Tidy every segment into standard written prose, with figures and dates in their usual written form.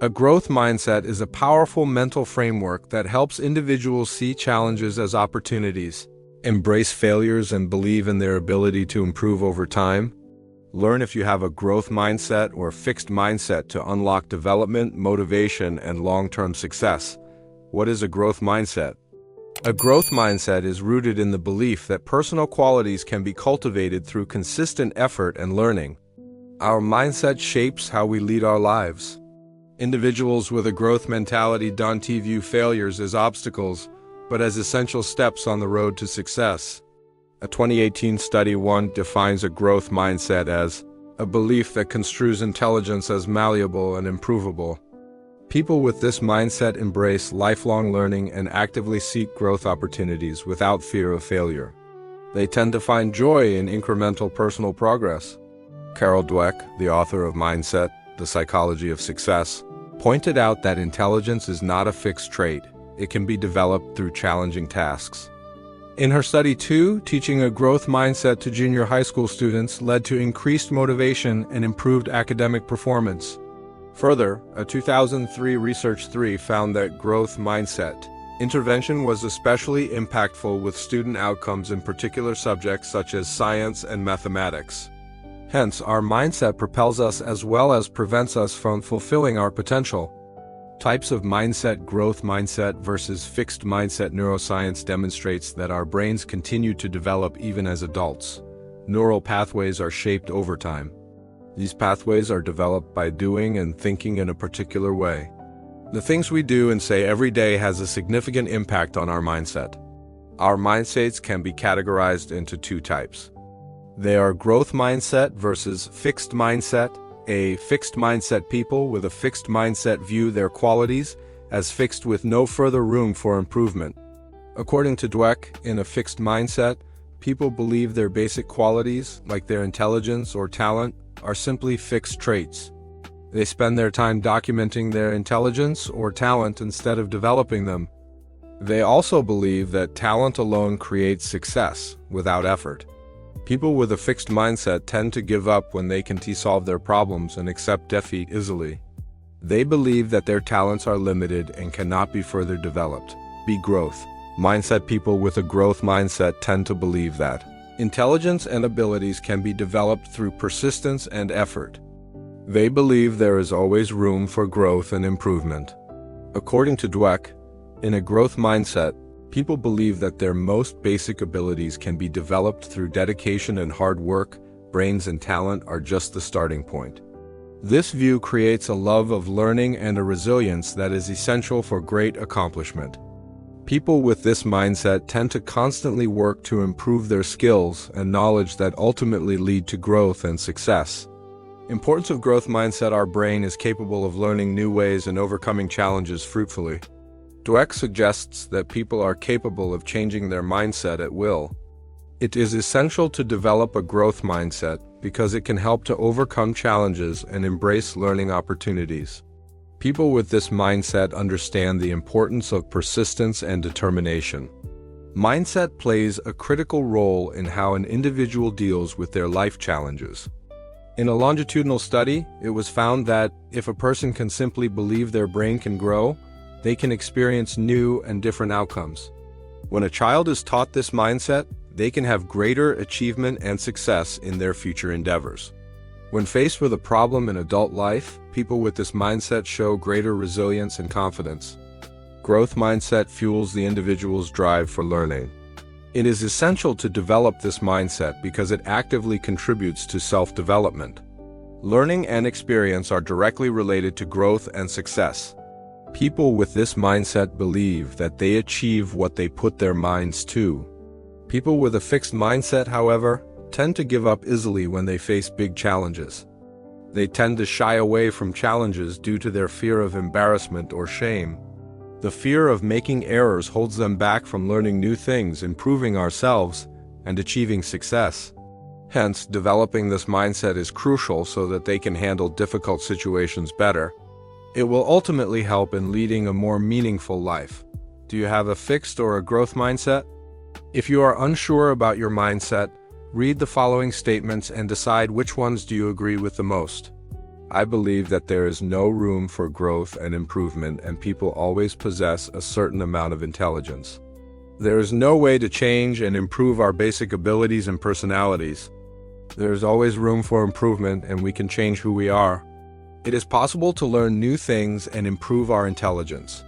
A growth mindset is a powerful mental framework that helps individuals see challenges as opportunities, embrace failures, and believe in their ability to improve over time. Learn if you have a growth mindset or fixed mindset to unlock development, motivation, and long-term success. What is a growth mindset? A growth mindset is rooted in the belief that personal qualities can be cultivated through consistent effort and learning. Our mindset shapes how we lead our lives. Individuals with a growth mentality don't view failures as obstacles, but as essential steps on the road to success. A 2018 study defines a growth mindset as a belief that construes intelligence as malleable and improvable. People with this mindset embrace lifelong learning and actively seek growth opportunities without fear of failure. They tend to find joy in incremental personal progress. Carol Dweck, the author of Mindset, The Psychology of Success, pointed out that intelligence is not a fixed trait. It can be developed through challenging tasks. In her study, teaching a growth mindset to junior high school students led to increased motivation and improved academic performance. Further, a 2003 research found that growth mindset intervention was especially impactful with student outcomes in particular subjects such as science and mathematics. Hence, our mindset propels us as well as prevents us from fulfilling our potential. Types of mindset: growth mindset versus fixed mindset. Neuroscience demonstrates that our brains continue to develop even as adults. Neural pathways are shaped over time. These pathways are developed by doing and thinking in a particular way. The things we do and say every day has a significant impact on our mindset. Our mindsets can be categorized into two types. They are growth mindset versus fixed mindset. A fixed mindset: people with a fixed mindset view their qualities as fixed with no further room for improvement. According to Dweck, in a fixed mindset, people believe their basic qualities, like their intelligence or talent, are simply fixed traits. They spend their time documenting their intelligence or talent instead of developing them. They also believe that talent alone creates success without effort. People with a fixed mindset tend to give up when they can't solve their problems and accept defeat easily. They believe that their talents are limited and cannot be further developed. B. Growth mindset. People with a growth mindset tend to believe that intelligence and abilities can be developed through persistence and effort. They believe there is always room for growth and improvement. According to Dweck, in a growth mindset, people believe that their most basic abilities can be developed through dedication and hard work. Brains and talent are just the starting point. This view creates a love of learning and a resilience that is essential for great accomplishment. People with this mindset tend to constantly work to improve their skills and knowledge that ultimately lead to growth and success. Importance of growth mindset: our brain is capable of learning new ways and overcoming challenges fruitfully. Dweck suggests that people are capable of changing their mindset at will. It is essential to develop a growth mindset because it can help to overcome challenges and embrace learning opportunities. People with this mindset understand the importance of persistence and determination. Mindset plays a critical role in how an individual deals with their life challenges. In a longitudinal study, it was found that if a person can simply believe their brain can grow, they can experience new and different outcomes. When a child is taught this mindset, they can have greater achievement and success in their future endeavors. When faced with a problem in adult life, people with this mindset show greater resilience and confidence. Growth mindset fuels the individual's drive for learning. It is essential to develop this mindset because it actively contributes to self-development. Learning and experience are directly related to growth and success. People with this mindset believe that they achieve what they put their minds to. People with a fixed mindset, however, tend to give up easily when they face big challenges. They tend to shy away from challenges due to their fear of embarrassment or shame. The fear of making errors holds them back from learning new things, improving ourselves, and achieving success. Hence, developing this mindset is crucial so that they can handle difficult situations better. It will ultimately help in leading a more meaningful life. Do you have a fixed or a growth mindset? If you are unsure about your mindset, read the following statements and decide which ones do you agree with the most. I believe that there is no room for growth and improvement, and people always possess a certain amount of intelligence. There is no way to change and improve our basic abilities and personalities. There is always room for improvement, and we can change who we are. It is possible to learn new things and improve our intelligence.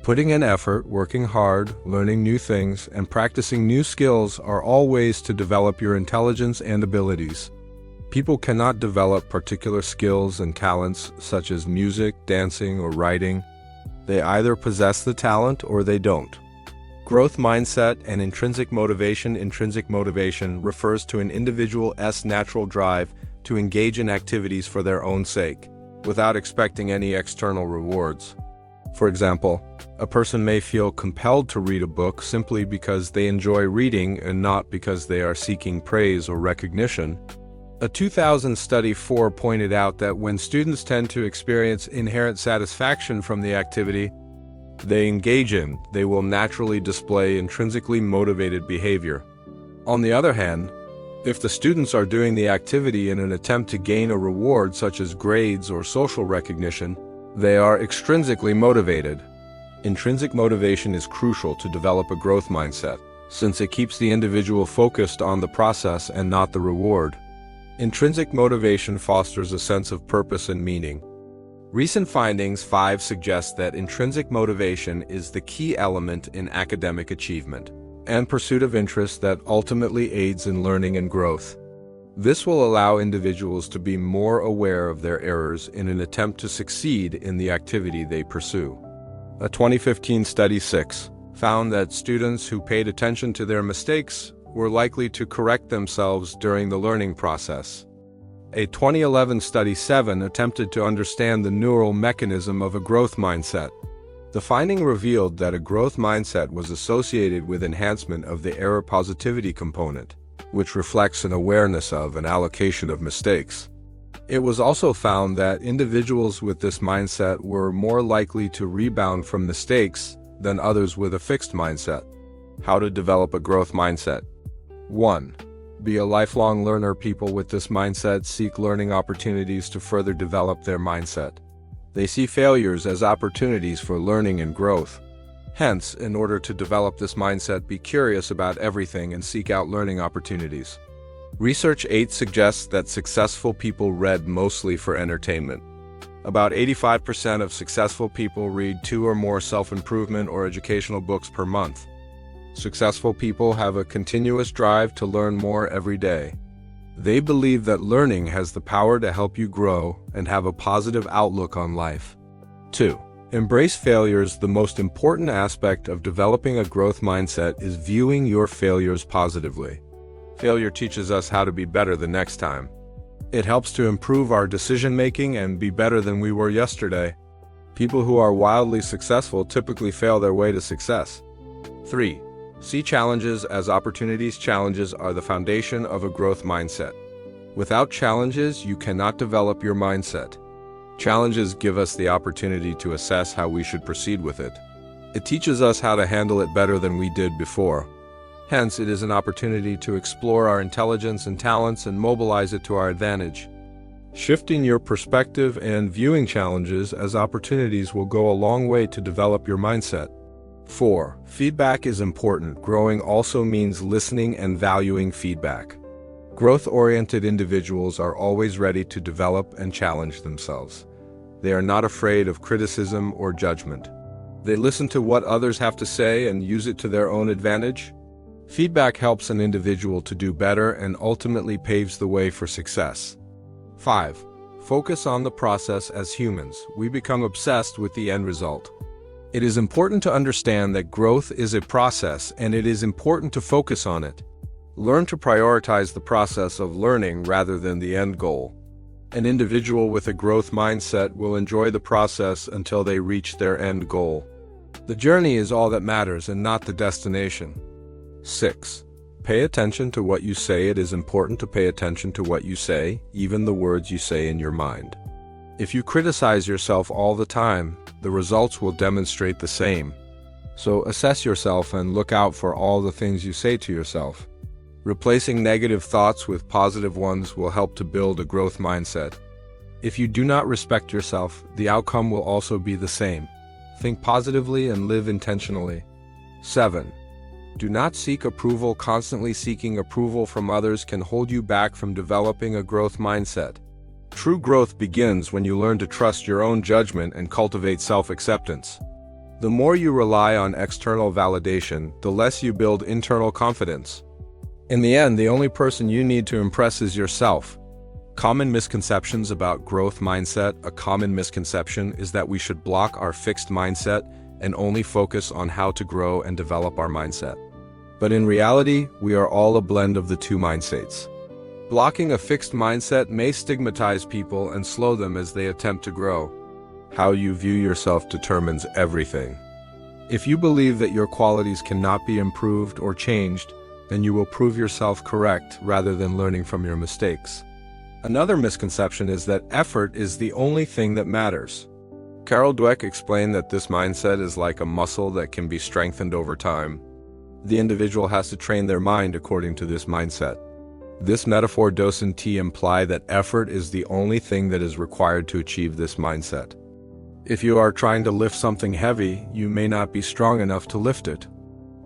Putting in effort, working hard, learning new things, and practicing new skills are all ways to develop your intelligence and abilities. People cannot develop particular skills and talents such as music, dancing, or writing. They either possess the talent or they don't. Growth mindset and intrinsic motivation. Intrinsic motivation refers to an individual's natural drive to engage in activities for their own sake, without expecting any external rewards. For example, a person may feel compelled to read a book simply because they enjoy reading and not because they are seeking praise or recognition. A 2000 study pointed out that when students tend to experience inherent satisfaction from the activity they engage in, they will naturally display intrinsically motivated behavior. On the other hand, if the students are doing the activity in an attempt to gain a reward such as grades or social recognition, they are extrinsically motivated. Intrinsic motivation is crucial to develop a growth mindset, since it keeps the individual focused on the process and not the reward. Intrinsic motivation fosters a sense of purpose and meaning. Recent findings 5 suggest that intrinsic motivation is the key element in academic achievement and pursuit of interest that ultimately aids in learning and growth. This will allow individuals to be more aware of their errors in an attempt to succeed in the activity they pursue. A 2015 study 6 found that students who paid attention to their mistakes were likely to correct themselves during the learning process. A 2011 study 7 attempted to understand the neural mechanism of a growth mindset. The finding revealed that a growth mindset was associated with enhancement of the error positivity component, which reflects an awareness of and allocation of mistakes. It was also found that individuals with this mindset were more likely to rebound from mistakes than others with a fixed mindset. How to develop a growth mindset. 1. Be a lifelong learner. People with this mindset seek learning opportunities to further develop their mindset. They see failures as opportunities for learning and growth. Hence, in order to develop this mindset, be curious about everything and seek out learning opportunities. Research 8 suggests that successful people read mostly for entertainment. About 85% of successful people read 2 or more self-improvement or educational books per month. Successful people have a continuous drive to learn more every day. They believe that learning has the power to help you grow and have a positive outlook on life. 2. Embrace failures. The most important aspect of developing a growth mindset is viewing your failures positively. Failure teaches us how to be better the next time. It helps to improve our decision-making and be better than we were yesterday. People who are wildly successful typically fail their way to success. 3. See challenges as opportunities. Challenges are the foundation of a growth mindset. Without challenges, you cannot develop your mindset. Challenges give us the opportunity to assess how we should proceed with it. It teaches us how to handle it better than we did before. Hence, it is an opportunity to explore our intelligence and talents and mobilize it to our advantage. Shifting your perspective and viewing challenges as opportunities will go a long way to develop your mindset. 4. Feedback is important. Growing also means listening and valuing feedback. Growth-oriented individuals are always ready to develop and challenge themselves. They are not afraid of criticism or judgment. They listen to what others have to say and use it to their own advantage. Feedback helps an individual to do better and ultimately paves the way for success. 5. Focus on the process. As humans, we become obsessed with the end result. It is important to understand that growth is a process, and it is important to focus on it. Learn to prioritize the process of learning rather than the end goal. An individual with a growth mindset will enjoy the process until they reach their end goal. The journey is all that matters and not the destination. 6. Pay attention to what you say. It is important to pay attention to what you say, even the words you say in your mind. If you criticize yourself all the time, the results will demonstrate the same. So assess yourself and look out for all the things you say to yourself. Replacing negative thoughts with positive ones will help to build a growth mindset. If you do not respect yourself, the outcome will also be the same. Think positively and live intentionally. 7. Do not seek approval. Constantly seeking approval from others can hold you back from developing a growth mindset. True growth begins when you learn to trust your own judgment and cultivate self-acceptance. The more you rely on external validation, the less you build internal confidence. In the end, the only person you need to impress is yourself. Common misconceptions about growth mindset. A common misconception is that we should block our fixed mindset and only focus on how to grow and develop our mindset. But in reality, we are all a blend of the two mindsets. Blocking a fixed mindset may stigmatize people and slow them as they attempt to grow. How you view yourself determines everything. If you believe that your qualities cannot be improved or changed, then you will prove yourself correct rather than learning from your mistakes. Another misconception is that effort is the only thing that matters. Carol Dweck explained that this mindset is like a muscle that can be strengthened over time. The individual has to train their mind according to this mindset. This metaphor doesn't imply that effort is the only thing that is required to achieve this mindset. If you are trying to lift something heavy, you may not be strong enough to lift it.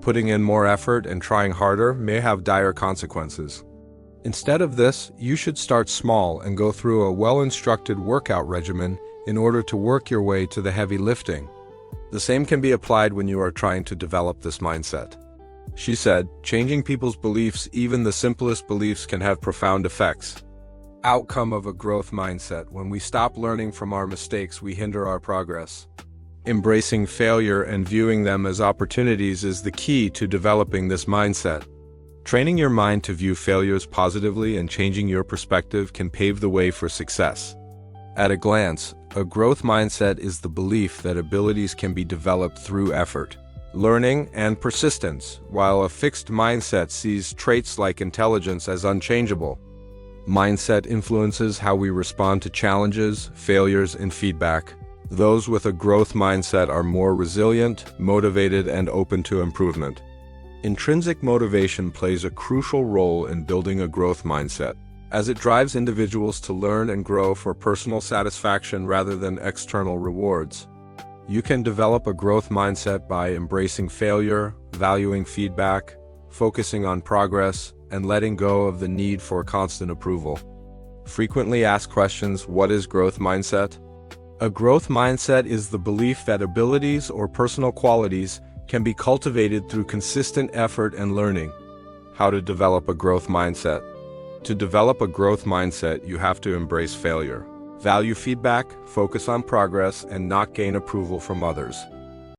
Putting in more effort and trying harder may have dire consequences. Instead of this, you should start small and go through a well-instructed workout regimen in order to work your way to the heavy lifting. The same can be applied when you are trying to develop this mindset. She said, changing people's beliefs, even the simplest beliefs, can have profound effects. Outcome of a growth mindset. When we stop learning from our mistakes, we hinder our progress. Embracing failure and viewing them as opportunities is the key to developing this mindset. Training your mind to view failures positively and changing your perspective can pave the way for success. At a glance, a growth mindset is the belief that abilities can be developed through effort, learning, and persistence, while a fixed mindset sees traits like intelligence as unchangeable. Mindset influences how we respond to challenges, failures, and feedback. Those with a growth mindset are more resilient, motivated, and open to improvement. Intrinsic motivation plays a crucial role in building a growth mindset, as it drives individuals to learn and grow for personal satisfaction rather than external rewards. You can develop a growth mindset by embracing failure, valuing feedback, focusing on progress, and letting go of the need for constant approval. Frequently asked questions: what is growth mindset? A growth mindset is the belief that abilities or personal qualities can be cultivated through consistent effort and learning. How to develop a growth mindset? To develop a growth mindset, you have to embrace failure, value feedback, focus on progress, and not gain approval from others.